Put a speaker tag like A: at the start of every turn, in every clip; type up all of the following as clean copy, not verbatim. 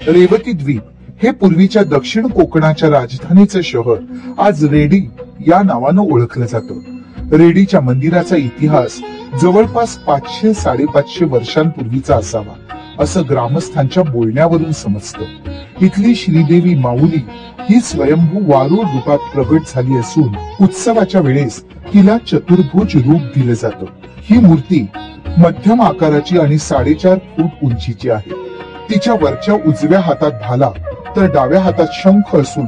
A: रेवती द्वीप हे पूर्वीच्या दक्षिण कोकणाच्या राजधानीचं शहर आज रेडी या नावानं ओळखलं जातं। रेडीच्या मंदिराचा इतिहास जवळपास 500-550 वर्षांपूर्वीचा असावा असं ग्रामस्थांच्या बोलण्यावरून समजतं। इथली श्रीदेवी माऊली ही स्वयंभू वारुळ रूपात प्रगट झाली असून उत्सवाच्या वेळेस तिला चतुर्भुज रूप दिलं जातं। ही मूर्ती मध्यम आकाराची आणि 4.5 फूट उंचीची आहे। तिच्या वरच्या उजव्या हातात भाला तर डाव्या हातात शंख असून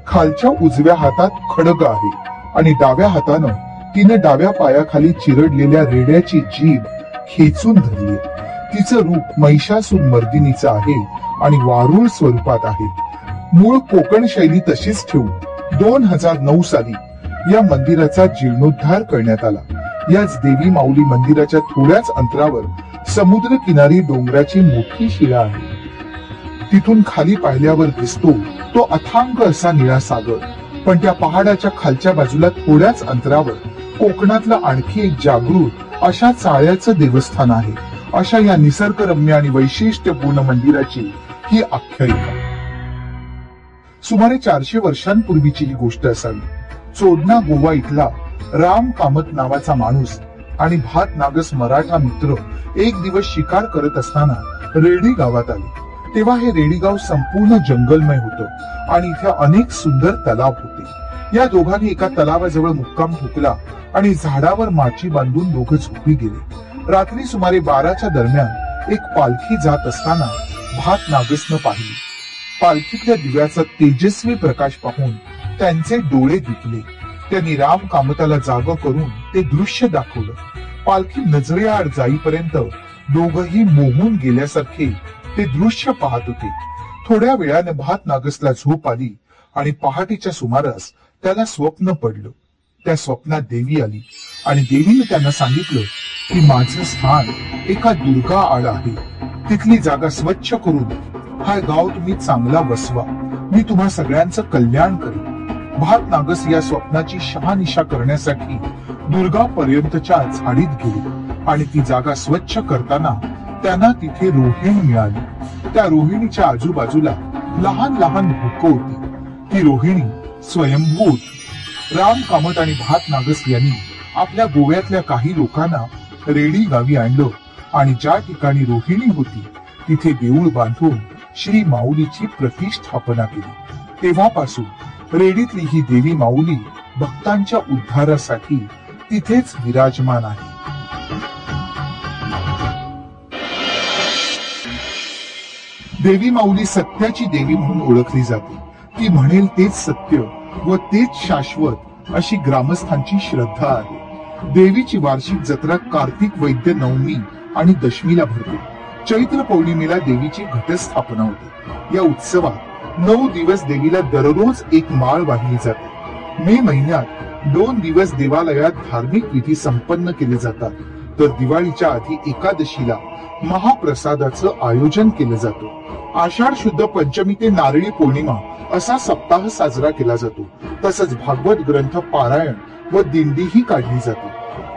A: खालच्या उजव्या हातात खड्ग आहे आणि डाव्या हातानं तिने डाव्या पायाखाली चिरडलेल्या रेड्याची जीभ खेचून धरली। तिचं रूप महिषासूर मर्दिनीचं आहे आणि वारुळ स्वरूपात आहे। मूळ कोकण शैली तशीच ठेवून 2009 साली या मंदिराचा जीर्णोद्धार करण्यात आला। याच देवी माऊली मंदिराच्या थोड्याच अंतरावर समुद्र किनारी डोंगराची मोठी शिळा आहे। तिथून खाली पाहिल्यावर दिसतो तो अथांग असा निळा सागर, पण त्या पहाडाच्या खालच्या बाजूला थोड्याच अंतरावर कोकणातलं आणखी एक जागृत अशा चाळ्याचं देवस्थान आहे। अशा या निसर्गरम्य आणि वैशिष्ट्यपूर्ण मंदिराची ही आख्यायिका सुमारे 400 वर्षांपूर्वीची ही गोष्ट असावी। चोडणा गोवा इथला राम कामत नावाचा माणूस आणि भात नागस मराठा मित्र एक दिवस शिकार करत असताना रेडी गावात आले। तेव्हा हे रेडी गाव संपूर्ण जंगलमय होतं आणि इथे अनेक सुंदर तलाव होते। या दोघांनी एका तलावाजवळ मुक्काम ठोकला आणि झाडावर माची बांधून दोघं झोपी गेले। रात्री सुमारे 12च्या दरम्यान एक पालखी जात असताना भात नागसनं पाहिली। पालखीतल्या दिव्याचा तेजस्वी प्रकाश पाहून त्यांचे डोळे दिपले। त्यांनी राम कामताला जाग करून ते दृश्य दाखवलं। पालखी नजरेआड जाईपर्यंत दोघही मोहून गेल्यासारखे ते दृश्य पाहत होते। थोड्या वेळाने भात नागसला झोप आली आणि पहाटेच्या सुमारास त्याला स्वप्न पडलं। त्या स्वप्नात देवी आली आणि देवीने त्यांना सांगितलं की माझं स्थान एका दुर्गा आड आहे, तिथली जागा स्वच्छ करून हा गाव तुम्ही चांगला वसवा, मी तुम्हा सगळ्यांचं कल्याण करेन। भात नागस या स्वप्नाची शहानिशा करण्यासाठी दुर्गा पर्यंतच्या झाडीत गेली आणि ती जागा स्वच्छ करताना त्यांना तिथे रोहिणी मिळाली। त्या रोहिणीच्या आजूबाजूला लहान लहान भुक होती। ती रोहिणी स्वयंभू होती। राम कामत आणि भात नागस यांनी आपल्या गोव्यातल्या काही लोकांना रेडी गावी आणलं आणि ज्या ठिकाणी रोहिणी होती तिथे देऊळ बांधून श्री माऊलीची प्रतिष्ठापना केली। तेव्हापासून रेडीतली ही देवी माऊली भक्तांच्या उद्धारासाठी तिथेच विराजमान आहे। देवी माऊली सत्याची देवी म्हणून ओळखली जाते। ती म्हणेल तेच सत्य व तेच शाश्वत अशी ग्रामस्थांची श्रद्धा आहे। देवीची वार्षिक जत्रा कार्तिक वैद्य नवमी आणि दशमीला भरते। चैत्र पौर्णिमेला देवीची घटस्थापना होते। या उत्सवात 9 दिवस देवीला दररोज एक माळ वाहिली जाते। मे महिन्यात 2 दिवस देवालयात धार्मिक विधी संपन्न केले जातात, तर दिवाळीच्या आधी एकादशीला महाप्रसादाचं आयोजन केलं जातं। आषाढ शुद्ध पंचमी ते नारळी पौर्णिमा असा सप्ताह साजरा केला जातो। तसंच भागवत ग्रंथ पारायण व दिंडीही काढली जाते।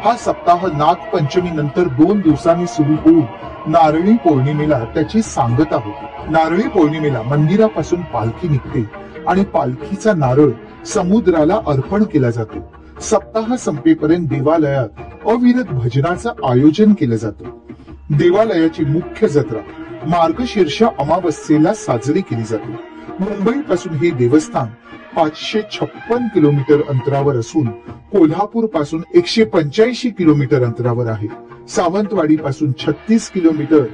A: हा सप्ताह नागपंचमी नंतर 2 दिवसांनी सुरू होऊन नारळी पौर्णिमेला त्याची सांगता होते। नारळी पौर्णिमेला मंदिरापासून पालखी निघते आणि पालखीचा नारळ समुद्राला अर्पण केला जातो। सप्ताह संपेपर्यंत देवालयात अविरत भजनाचं आयोजन केलं जातं। देवालयाची मुख्य जत्रा मार्गशीर्ष अमावस्येला साजरी केली जाते। मुंबई पासून हे देवस्थान 556 किलोमीटर अंतरावर असून कोल्हापूर पासून 185 किलोमीटर अंतरावर आहे। सावंतवाडी पासून 36 किलोमीटर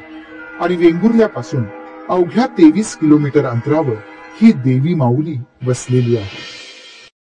A: आणि वेंगुर्ल्यापासून अवघ्या 23 किलोमीटर अंतरावर ही देवी माऊली वसलेली आहे।